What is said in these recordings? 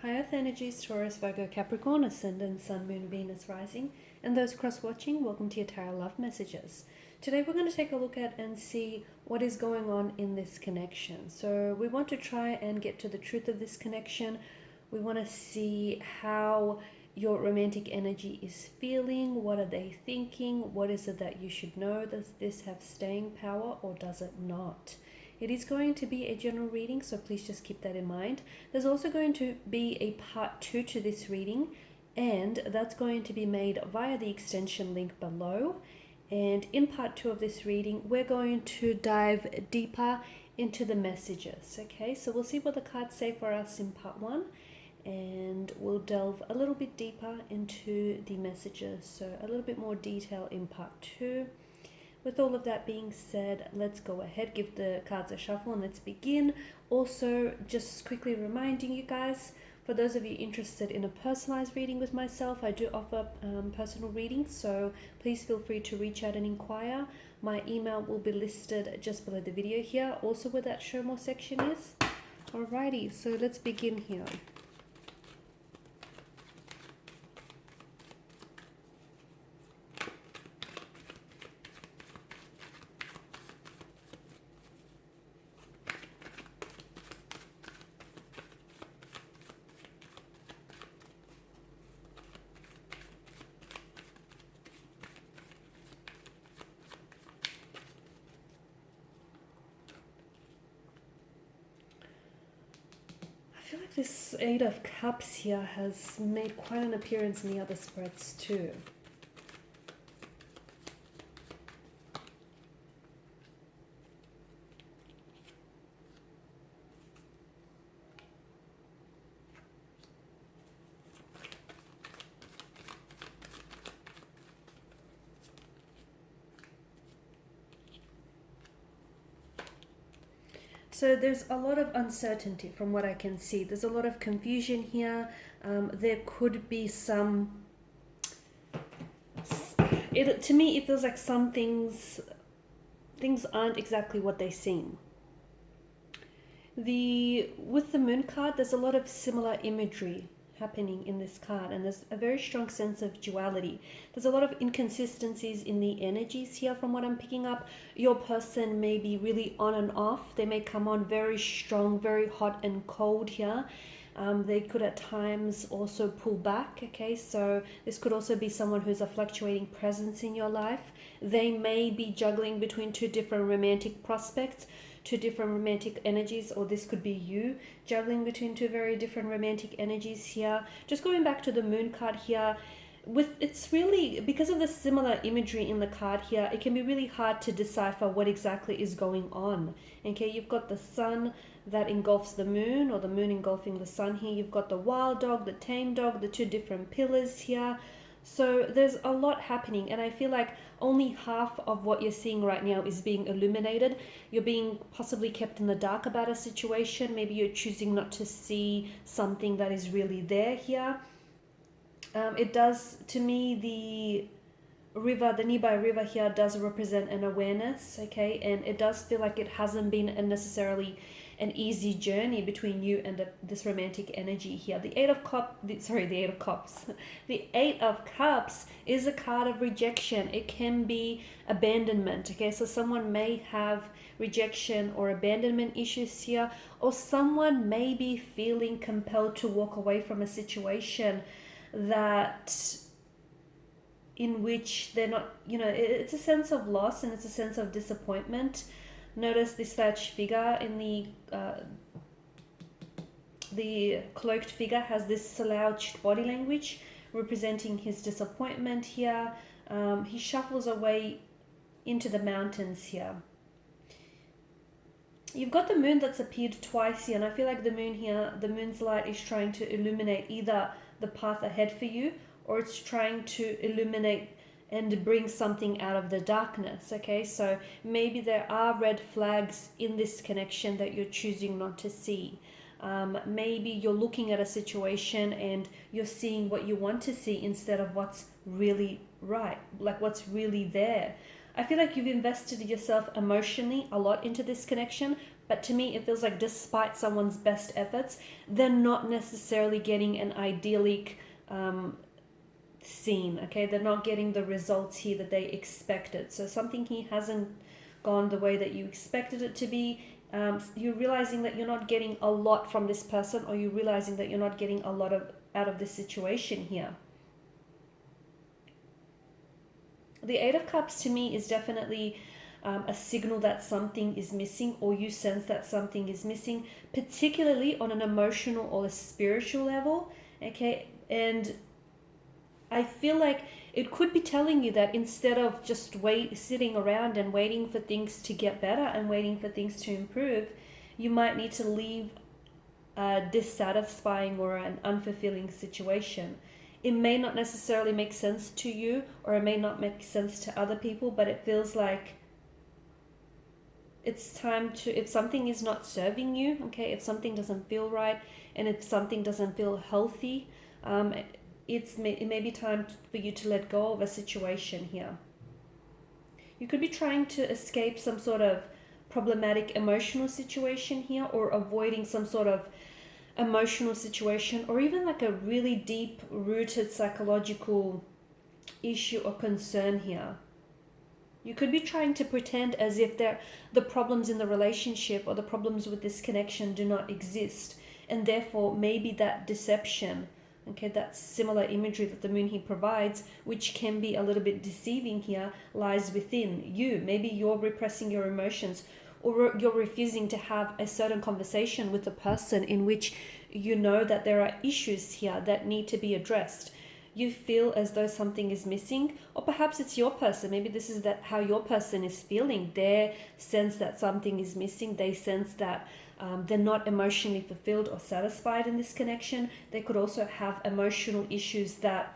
High Earth energies, Taurus, Virgo, Capricorn, Ascendant, Sun, Moon, Venus, Rising, and those cross-watching, welcome to your Tarot Love Messages. Today we're going to take a look at and see what is going on in this connection. So we want to try and get to the truth of this connection. We want to see how your romantic energy is feeling. What are they thinking? What is it that you should know? Does this have staying power or does it not? It is going to be a general reading, so please just keep that in mind. There's also going to be a part 2 to this reading, and that's going to be made via the extension link below. And in part 2 of this reading, we're going to dive deeper into the messages. Okay, so we'll see what the cards say for us in part 1, and we'll delve a little bit deeper into the messages, so a little bit more detail in part 2. With all of that being said, let's go ahead, give the cards a shuffle, and let's begin. Also, just quickly reminding you guys, for those of you interested in a personalized reading with myself, I do offer personal readings, so please feel free to reach out and inquire. My email will be listed just below the video here, also where that show more section is. Alrighty, so let's begin here. I feel like this Eight of Cups here has made quite an appearance in the other spreads too. So there's a lot of uncertainty from what I can see. There's a lot of confusion here. There could be some... to me, it feels like some things aren't exactly what they seem. With the Moon card, there's a lot of similar imagery happening in this card, and there's a very strong sense of duality. There's a lot of inconsistencies in the energies here from what I'm picking up. Your person may be really on and off. They may come on very strong, very hot and cold here. They could at times also pull back, okay? So this could also be someone who's a fluctuating presence in your life. They may be juggling between two different romantic prospects, two different romantic energies, or this could be you juggling between two very different romantic energies here. Just going back to the Moon card here, it's really, because of the similar imagery in the card here, it can be really hard to decipher what exactly is going on. Okay, you've got the Sun that engulfs the Moon, or the Moon engulfing the Sun here. You've got the wild dog, the tame dog, the two different pillars here. So there's a lot happening, and I feel like only half of what you're seeing right now is being illuminated. You're being possibly kept in the dark about a situation. Maybe you're choosing not to see something that is really there here. It does, to me, the nearby river here does represent an awareness, okay? And it does feel like it hasn't been necessarily an easy journey between you and this romantic energy here. The Eight of Cups. The Eight of Cups is a card of rejection. It can be abandonment, okay? So someone may have rejection or abandonment issues here, or someone may be feeling compelled to walk away from a situation in which they're not, it's a sense of loss and it's a sense of disappointment. Notice this slouched figure in the cloaked figure has this slouched body language representing his disappointment here. He shuffles away into the mountains here. You've got the Moon that's appeared twice here, and I feel like the Moon here, the Moon's light is trying to illuminate either the path ahead for you, or it's trying to illuminate and bring something out of the darkness, okay? So maybe there are red flags in this connection that you're choosing not to see. Maybe you're looking at a situation and you're seeing what you want to see instead of what's really right, like what's really there. I feel like you've invested yourself emotionally a lot into this connection, But to me, it feels like despite someone's best efforts, they're not necessarily getting an idyllic scene, okay? They're not getting the results here that they expected. So something here hasn't gone the way that you expected it to be. You're realizing that you're not getting a lot from this person, or you're realizing that you're not getting a lot out of this situation here. The Eight of Cups to me is definitely a signal that something is missing, or you sense that something is missing, particularly on an emotional or a spiritual level, okay? And I feel like it could be telling you that instead of just sitting around and waiting for things to get better and waiting for things to improve, you might need to leave a dissatisfying or an unfulfilling situation. It may not necessarily make sense to you, or it may not make sense to other people, but it feels like it's time to, if something is not serving you, okay, if something doesn't feel right, and if something doesn't feel healthy, it may be time for you to let go of a situation here. You could be trying to escape some sort of problematic emotional situation here, or avoiding some sort of emotional situation, or even like a really deep rooted psychological issue or concern here. You could be trying to pretend as if the problems in the relationship or the problems with this connection do not exist, and therefore maybe that deception, okay, that similar imagery that the moon here provides, which can be a little bit deceiving here, lies within you. Maybe you're repressing your emotions, or you're refusing to have a certain conversation with a person in which you know that there are issues here that need to be addressed. You feel as though something is missing, or perhaps it's your person. Maybe this is how your person is feeling. They sense that something is missing. They sense that they're not emotionally fulfilled or satisfied in this connection. They could also have emotional issues that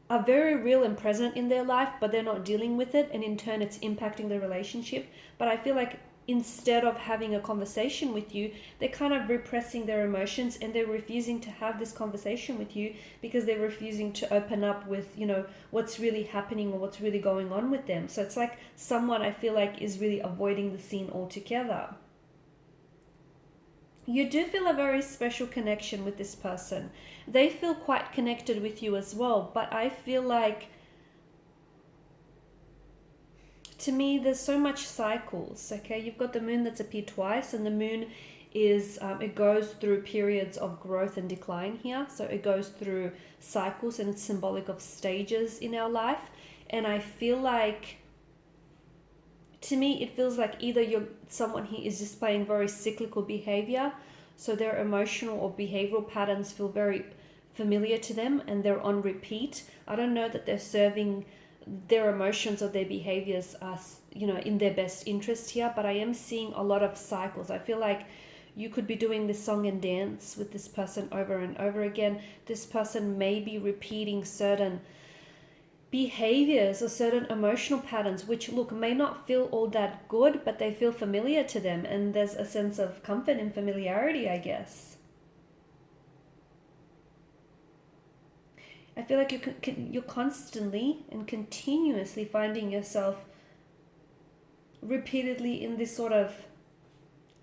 are very real and present in their life, but they're not dealing with it, and in turn it's impacting the relationship. But I feel like instead of having a conversation with you, they're kind of repressing their emotions, and they're refusing to have this conversation with you because they're refusing to open up with, what's really happening or what's really going on with them. So it's like someone, I feel like, is really avoiding the scene altogether. You do feel a very special connection with this person. They feel quite connected with you as well, but I feel like, to me, there's so much cycles, okay? You've got the moon that's appeared twice, and the moon is, it goes through periods of growth and decline here. So it goes through cycles, and it's symbolic of stages in our life. And I feel like, to me, it feels like either someone here is displaying very cyclical behavior, so their emotional or behavioral patterns feel very familiar to them and they're on repeat. I don't know that they're serving their emotions or their behaviors as, in their best interest here, but I am seeing a lot of cycles. I feel like you could be doing this song and dance with this person over and over again. This person may be repeating certain behaviors or certain emotional patterns, which may not feel all that good, but they feel familiar to them, and there's a sense of comfort and familiarity, I guess. I feel like you're constantly and continuously finding yourself repeatedly in this sort of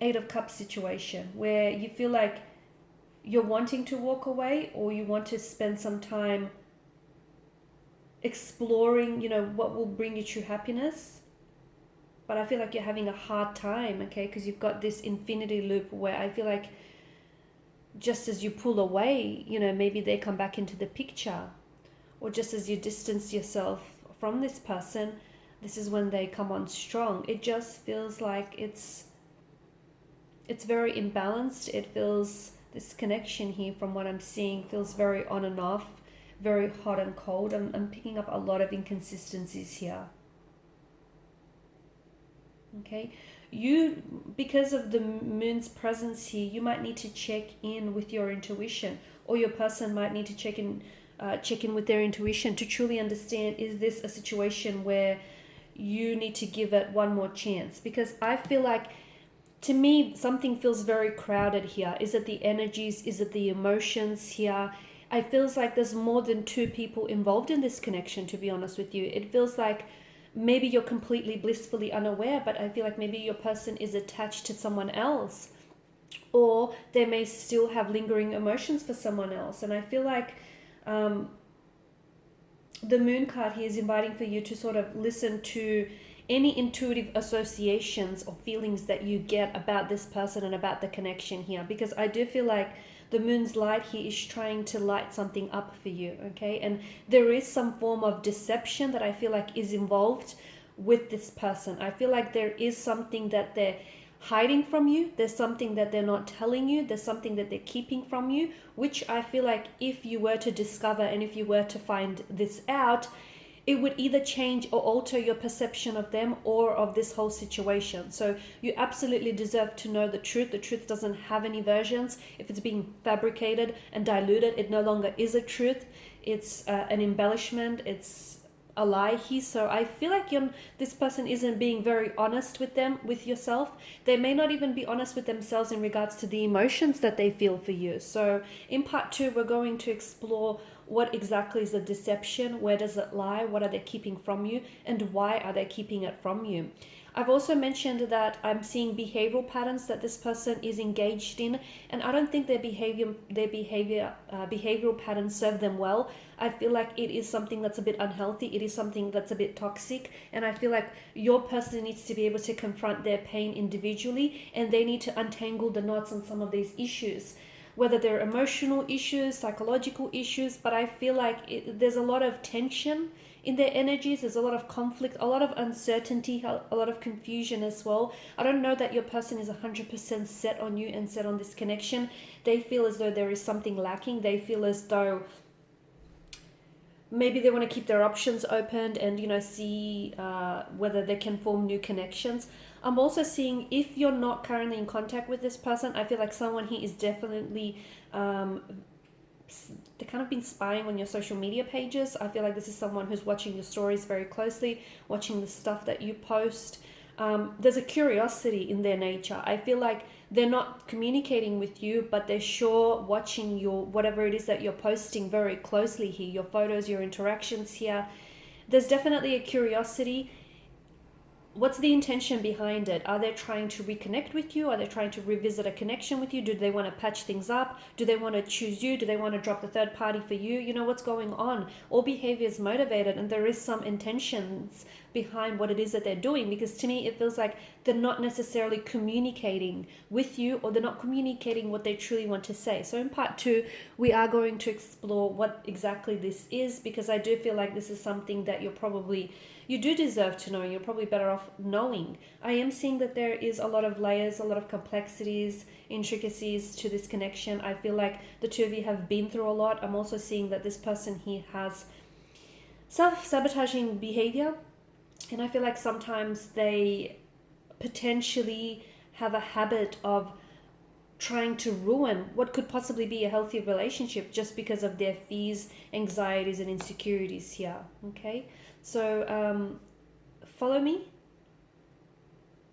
Eight of Cups situation where you feel like you're wanting to walk away, or you want to spend some time exploring, what will bring you true happiness. But I feel like you're having a hard time, okay? Because you've got this infinity loop where I feel like just as you pull away, maybe they come back into the picture, or just as you distance yourself from this person, this is when they come on strong. It just feels like it's very imbalanced. It feels, this connection here, from what I'm seeing, feels very on and off, very hot and cold. I'm picking up a lot of inconsistencies here. Okay, because of the moon's presence here, you might need to check in with your intuition, or your person might need to check in with their intuition to truly understand, is this a situation where you need to give it one more chance? Because I feel like, to me, something feels very crowded here. Is it the energies? Is it the emotions here? It feels like there's more than two people involved in this connection, to be honest with you. It feels like maybe you're completely blissfully unaware, but I feel like maybe your person is attached to someone else, or they may still have lingering emotions for someone else. And I feel like the moon card here is inviting for you to sort of listen to any intuitive associations or feelings that you get about this person and about the connection here, because I do feel like the moon's light here is trying to light something up for you, okay? And there is some form of deception that I feel like is involved with this person. I feel like there is something that they're hiding from you. There's something that they're not telling you. There's something that they're keeping from you, which I feel like if you were to discover and if you were to find this out, it would either change or alter your perception of them or of this whole situation. So you absolutely deserve to know the truth. The truth doesn't have any versions. If it's being fabricated and diluted, it no longer is a truth. It's an embellishment. It's a lie here. So I feel like this person isn't being very honest with yourself. They may not even be honest with themselves in regards to the emotions that they feel for you. So in part 2, we're going to explore what exactly is the deception, where does it lie, what are they keeping from you, and why are they keeping it from you. I've also mentioned that I'm seeing behavioral patterns that this person is engaged in, and I don't think their behavioral patterns serve them well. I feel like it is something that's a bit unhealthy. It is something that's a bit toxic, and I feel like your person needs to be able to confront their pain individually, and they need to untangle the knots on some of these issues, whether they're emotional issues, psychological issues. But I feel like there's a lot of tension in their energies. There's a lot of conflict, a lot of uncertainty, a lot of confusion as well. I don't know that your person is 100% set on you and set on this connection. They feel as though there is something lacking. They feel as though maybe they want to keep their options open and, see whether they can form new connections. I'm also seeing, if you're not currently in contact with this person, I feel like someone here is definitely they kind of been spying on your social media pages. I feel like this is someone who's watching your stories very closely, watching the stuff that you post. There's a curiosity in their nature. I feel like they're not communicating with you, but they're sure watching whatever it is that you're posting very closely here, your photos, your interactions here. There's definitely a curiosity. What's the intention behind it? Are they trying to reconnect with you? Are they trying to revisit a connection with you? Do they want to patch things up? Do they want to choose you? Do they want to drop the third party for you? What's going on? All behavior is motivated, and there is some intentions behind what it is that they're doing, because to me it feels like they're not necessarily communicating with you, or they're not communicating what they truly want to say. So in part 2, we are going to explore what exactly this is, because I do feel like this is something that you do deserve to know. You're probably better off knowing. I am seeing that there is a lot of layers, a lot of complexities, intricacies to this connection. I feel like the two of you have been through a lot. I'm also seeing that this person here has self-sabotaging behavior, and I feel like sometimes they potentially have a habit of trying to ruin what could possibly be a healthy relationship just because of their fears, anxieties, and insecurities here. Okay, so follow me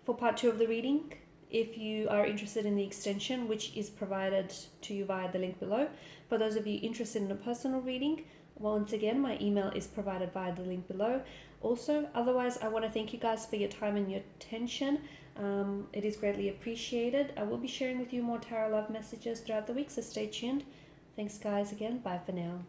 for part 2 of the reading if you are interested in the extension, which is provided to you via the link below. For those of you interested in a personal reading, once again, my email is provided via the link below. Also, otherwise, I want to thank you guys for your time and your attention. It is greatly appreciated. I will be sharing with you more tarot love messages throughout the week, so stay tuned. Thanks guys again. Bye for now.